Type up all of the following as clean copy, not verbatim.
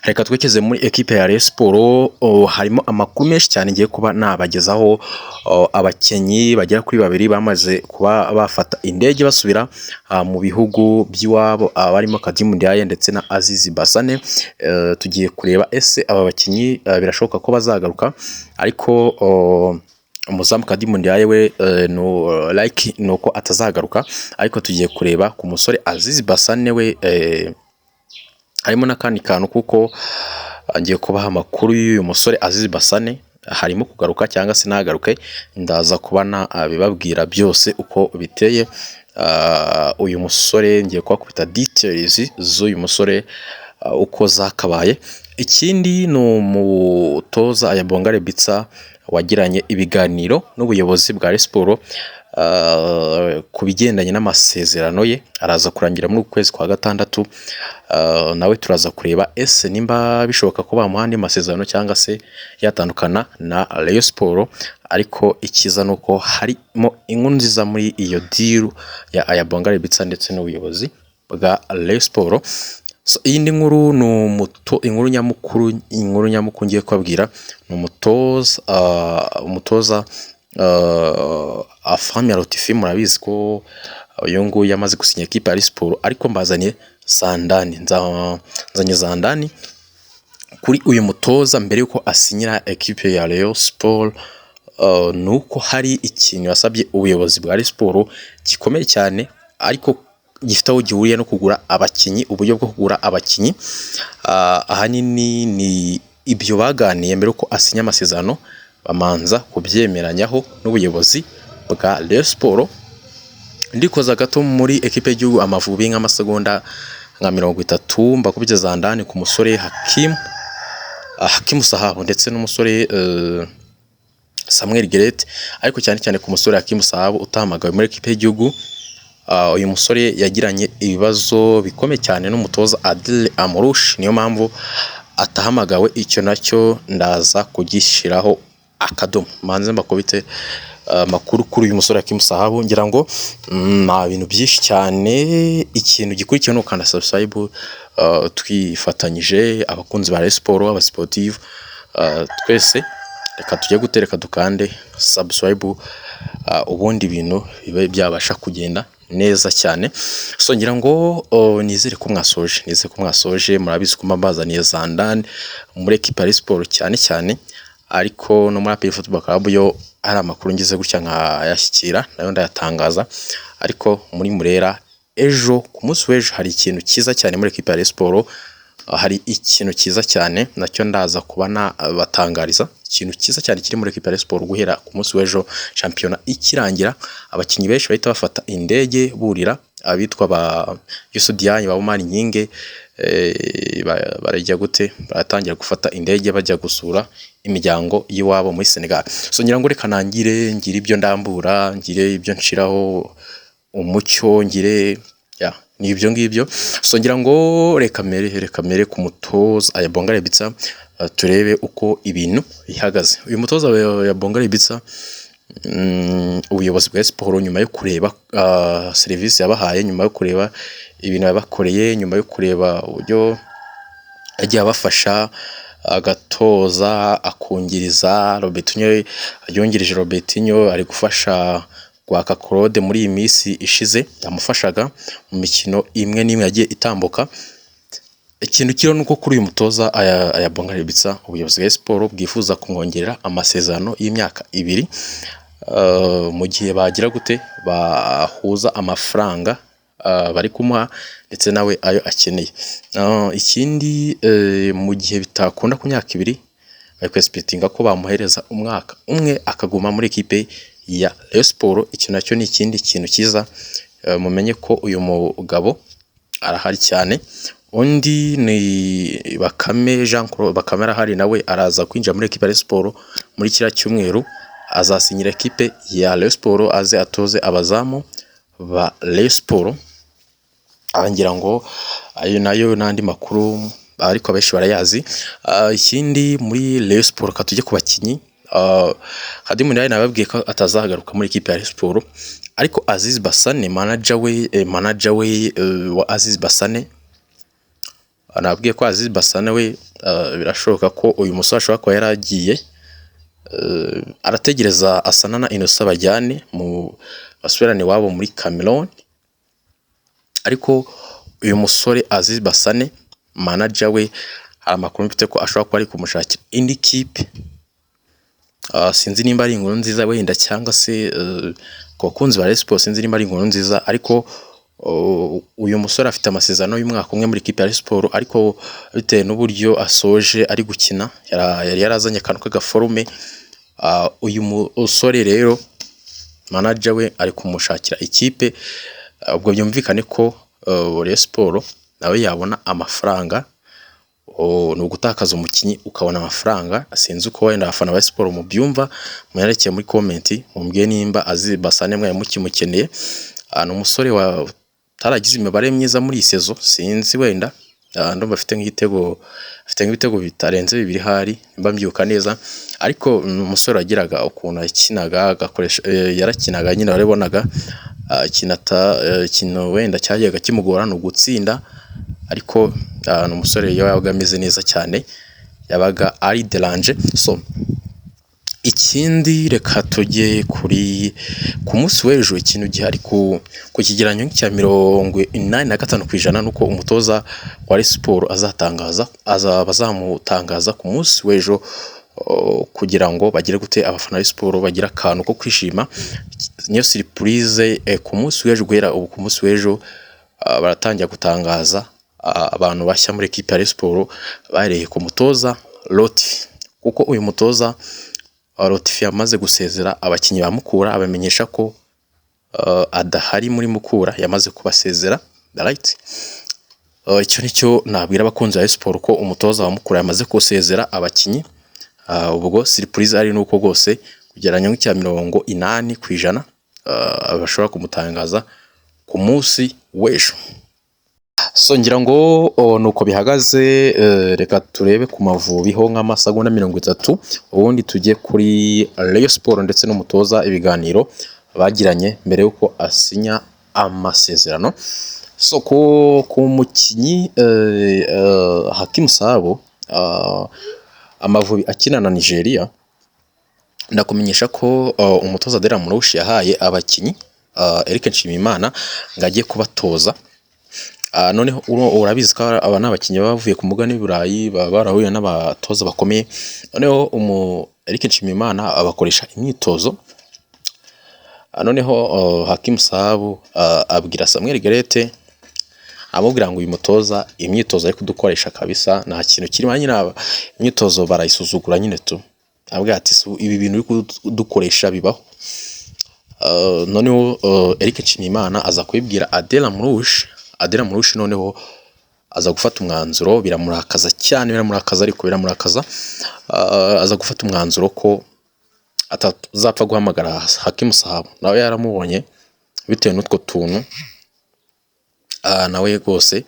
Reka twekeze muri equipe ya Rayon Sport. Harimo amakuru menshi cyane ngiye kuba nabagezaho. Abakenyi bagera kuri babiri bamaze kuba bafata indege basubira mu bihugu by'iwabo, abarimo Kadimu Ndiaye ndetse na Azizi Basane. Tugiye kureba ese aba bakenyi birashoboka ko bazagaruka, ariko umuzamu Kadimu Ndiaye we nuko atazagaruka, ariko tugiye kureba ku musore Azizi Basane we harimo n'akandi kantu, kuko ngiye kubaha amakuru y'uyu musore Azizi Basane, harimo kugaruka cyangwa se nagaruke, ndaza kubana bibabwira byose uko biteye. Uyu musore ngiye kubakubita details z'uyu musore uko zakabaye. Ikindi ni umutoza Ayabonga Rebitsa wagiranye ibiganiro n'ubuyobozi bwa Rayon Sport ku bigendanye n'amasezerano ye, araza kurangira muri ukwezi kwa gatandatu. Nawe turaza kureba ese nimba bishoboka ko bamuha andi masezerano cyangwa se yatandukana na Rayon Sport. Ariko ikiza nuko harimo inkuru nziza muri iyo deal ya Ayabonga Rebitsa ndetse n'ubuyobozi bwa Rayon Sport. Iyi ndi nkuru ni inkuru nyamukuru ngiye kubabwira. Ni umutoza Afamia Latifi, murabizi ko uyu nguyu yamaze gusinya equipe ya Rayon Sport, ariko mbazanye Zandani, nzanye Zandani kuri uyu mutoza mbere yuko asinyira equipe ya Rayon Sport. Nuko hari ikintu yasabye ubuyobozi bwa Rayon Sport gikomeye cyane, ariko gifite aho gihuriye no kugura abakinyi, uburyo bwo kugura abakinyi. Ahanini ni ibyo baganiye mbere yuko asinya amasezerano, bamanza kubyemeranyaho n'ubuyobozi bwa Rayon Sport. Ndikoza gato muri equipe y'igihugu Amavubi nk'amasegonda nka 30 mbakubije Zandani ku musore Hakim Sahabu ndetse n'umusore Samuel Gerete, ariko cyane ku musore Hakim Sahabu utamagawe muri equipe y'igihugu. Uyu musore yagiranye ibibazo bikomeye cyane n'umutoza Adil Amorush, niyo mpamvu atahamagawe. Icyo nacyo ndaza kugishiraho akadomo, manze mbakubite makuru kuri uyu musore Hakim Sahabu. Ngira ngo nta bintu byinshi cyane, ikintu gikurikiye no kanda subscribe. Twifatanyije abakunzi ba Rayon Sport, aba sportive, twese reka tujye gutereka dukande subscribe, ubundi ibintu bibe byabasha kugenda neza cyane. So ngira ngo nizere ko mwasoje, murabizi ko mbazaniye Zandani muri equipe ya Rayon Sport cyane, ariko no muri APR Football Club yo hari amakuru ngize gutya nkayashyikira nayo ndayatangaza. Ariko muri Murera ejo, ku munsi w'ejo, hari ikintu cyiza cyane muri equipe ya Rayon Sport. Hari ikintu cyiza cyane nacyo ndaza kuba nabatangariza, ikintu cyiza cyane kiri muri equipe ya Rayon Sport guhera ku munsi w'ejo shampiyona ikirangira. Abakinyi benshi bahita bafata indege burira, abitwa ba Yusudianye, ba Omar Nyinge, barajya gute, baratangira gufata indege bajya gusura imiryango y'iwabo muri Senegal. So ngira ngo reka nangire, ngire ibyo ndambura, ngire ibyo nshiraho umucyo, ngire ni ibyo ngibyo. So ngira ngo reka mere ku mutoza Ayabonga Rebitsa, turebe uko ibintu bihagaze. Uyu mutoza Ayabonga Rebitsa, ubuyobozi bwa Sport nyuma yo kureba service yabahaye, nyuma yo kureba ibintu yabakoreye, nyuma yo kureba uburyo agiye abafasha, agatoza akungiriza Robertinho, yongereje Robertinho ari gufasha Gwaka Claude muri iyi minsi ishize, yamufashaga mu mikino imwe n'imwe yagiye itambuka. Ikintu kiro nuko kuri uyu mutoza Ayabonga Rebitsa, ubuyobozi bwa Sport bwifuza kumwongerera amasezerano y'imyaka 2, mu gihe bagira gute bahuza amafaranga bari kumuha ndetse nawe ayo akeneye. Ikindi mu gihe bitakunda ku myaka 2, bari kwespectinga ko bamuhereza umwaka umwe akaguma muri equipe ya Rayon Sport. Icyo nacyo ni ikindi kintu cyiza, mumenye ko uyu mugabo arahari cyane. Undi ni Bakame Jean Claude, Bakame arahari, nawe araza kwinjira muri equipe ya Rayon Sport muri kira cyumweru. Azasinyira equipe ya Rayon Sport aze atoze abazamu ba Rayon Sport. Ngira ngo ayo nayo nandi makuru, ariko abenshi barayazi. Ikindi muri Rayon Sport katujye ku bakinyi, Kadimu Ndiaye nababwiye ko atazagaruka muri equipe ya Rayon Sport, ariko Azizi Basane manager we wa Azizi Basane nabwiye ko Aziz Basane we birashoboka ko uyu musore ashobora kuba yaragiye arategereza Asana na Innocent bajyane mu basubirane wabo muri Cameroon, ariko uyu musore Aziz Basane manager we hari amakuru mfite ko ashobora kuba ari kumushakira indi kipe. Sinzi nimba ari inkuru nziza wenda cyangwa se ku bakunzi ba Rayon Sports sinzi nimba ari inkuru nziza, ariko uyu musore afite amasezerano y'umwaka umwe muri kipe ya Rayon Sports, ariko bitewe n'uburyo asoje ari gukina yari yarazanye akantu k'agaforume. Uyu musore rero manager we ari kumushakira ikipe, ubwo byumvikane ko Rayon Sports nawe yabona amafaranga. Ni ugutakaza umukinnyi ukabona amafaranga. Sinzi uko wenda abafana ba Sport mu byumva, muyarekeye muri comment mumbwiye nimba Aziz Basane mwe mukimukeneye. Ni umusore wa taragize imibare myiza muri sezo, sinzi wenda ndumva afite nk'ibitego bitarenze 2 hari mba mbyuka neza, ariko umusore wagiraga ukuntu akinaga agakoresha yarakinaga nyine warebonaga kinata wenda cyajyaga kimugora no gutsinda, ariko ni umusore yabaga ameze neza cyane, yabaga ari Delange. So ikindi reka tujye ku munsi w'ejo, ikintu gihari ku kigeranyo cya 85% nuko umutoza wa Rayon Sports bazamutangaza ku munsi w'ejo, kugira ngo bagire gute abafana ba Sport bagira akantu ko kwishima. Niyo surprise ku munsi w'ejo, guhera ubu ku munsi w'ejo baratangira gutangaza abantu bashya muri equipe ya Rayon Sports bareye ku mutoza Loti, kuko uyu mutoza Loti yamaze gusezera abakinnyi ba Mukura, abamenyesha ko adahari muri Mukura, yamaze kubasezera right. Icyo nicyo nabwira abakunzi ba Rayon Sports ko umutoza wa Mukura yamaze kusezera abakinnyi. Ubwo surprise ari nuko gose kugeranya nk'icya 80% bashobora kumutangaza ku munsi w'ejo. So ngira ngo nuko bihagaze. Reka turebe ku Mavubi ho nk'amasegonda 30, ubundi tujye kuri Rayon Sports ndetse n'umutoza ibiganiro bagiranye mbere yuko asinya amasezerano. So ku mukinyi Hakim Sahabo Amavubi akina na Nigeria, ndakumenyesha ko umutoza Adela Murushi yahaye abakinyi Eric Nshimiyimana ngagiye kubatoza. Noneho urabizi ko aba n'abakinnyi bavuye ku mugani Burayi barahuye n'abatoza bakomeye. Noneho Eric Nshimiyimana abakoresha imyitozo. Noneho Hakim Sahabo abwira Samuel Garete amubwira ngo uyu mutoza imyitozo ari kudukoresha kabisa nta kintu kirimo, nyine imyitozo barayisuzugura nyine tu. Abwira ati ibi bintu uri kudukoresha bibaho. Noneho Eric Nshimiyimana aza kubibwira Adela Murushi noneho aza gufata umwanzuro, biramurakaza cyane, aza gufata umwanzuro ko atazapfa guhamagara Hakim Sahabo. Nawe yaramubonye bitewe n'utwo tuntu, nawe rwose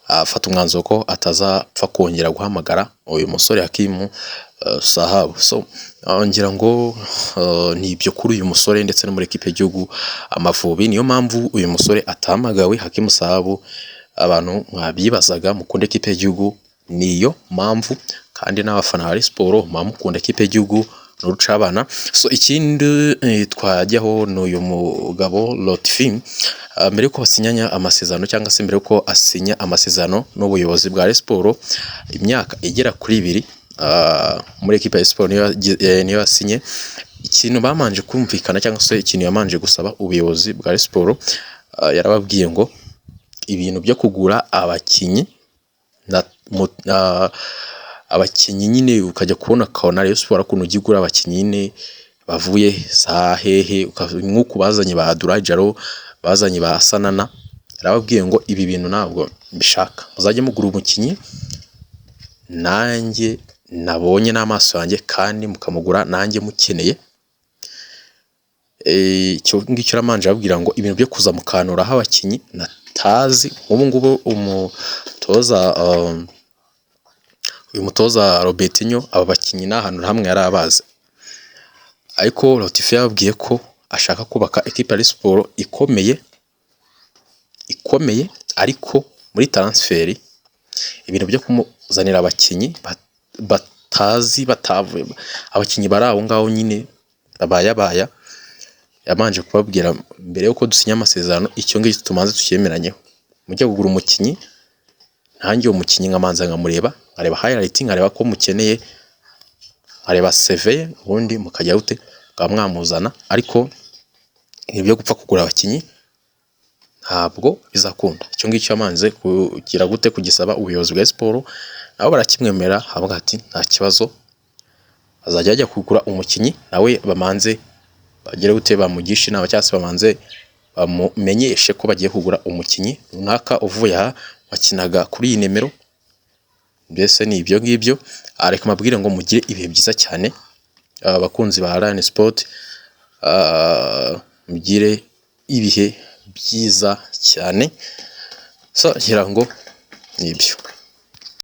afata umwanzuro ko atazapfa kongera guhamagara uyu musore Hakim Sahabo. So ngira ngo ni ibyo kuri uyu musore ndetse no muri equipe y'igihugu Amavubi. Niyo mpamvu uyu musore atamagawe Hakim Sahabo. Abantu mwabyibazaga mukunda equipe y'igihugu, niyo mpamvu, kandi n'abafana ba Rayon Sports mukunda equipe y'igihugu n'urucabana. So ikindi twajyaho n'uyu mugabo Lotfi, mbere yuko basinyanya amasezerano cyangwa se mbere yuko asinya amasezerano n'ubuyobozi bwa Rayon Sports imyaka igera kuri 2 muri equipe ya Sport niyo yasinye. Ikintu bamanje kumvikana cyangwa se ikintu yamanje gusaba ubuyobozi bwa Rayon Sports, yarababwiye ngo ibintu byo kugura abakinyi abakinyi nyine ukajya kubona kaona Rayon Sports kuno gigura abakinyi nyine bavuye sahehe, nk'uko bazanye ba Durajaro, bazanye ba Sanana. Yarababwiye ngo ibi bintu ntabwo mbishaka, muzajye mugura umukinyi nanjye nabonye n'amaso yanjye kandi mukamugura nanjye mukeneye. Cyo ngicyo ramanje ababwira ngo ibintu byo kuza mukanura ha abakinyi natazi. Ubu ngubu uyu mutoza Robertinho aba bakinyi n'ahantu hamwe yarabaze, ariko Lotfi yababwiye ko ashaka kubaka equipe ya Sport ikomeye ariko muri transfer ibintu byo kumuzanira abakinnyi batazi batavuye, abakinnyi bari aho ngaho nyine abayabaya, yabanje kubabwira mbere yuko dusinya amasezerano icyo ngicyo tumanze tucyemeranyeho, mujya kugura umukinnyi ntange uwo mukinnyi nkamanza nkamureba, nkareba highlight, nkareba ko mukeneye, nkareba CV ye, ubundi mukajya ute mwamuzana. Ariko ibyo gupfa kugura abakinnyi ntabwo bizakunda. Icyo ngicyo yamanze kugira gute kugisaba ubuyobozi bwa siporo, nabo barakimwemera, havuga ati nta kibazo, azajya ajya kugura umukinnyi nawe bamanze bagire gute bamugisha inama, cyangwa se bamanze bamumenyeshe ko bagiye kugura umukinnyi runaka uvuye aha wakinaga kuri iyi nimero. Mbese ni ibyo ngibyo, reka mabwire ngo mugire ibihe byiza cyane abakunzi ba Rayon Sport, mugire ibihe byiza cyane, so ngira ngo nibyo.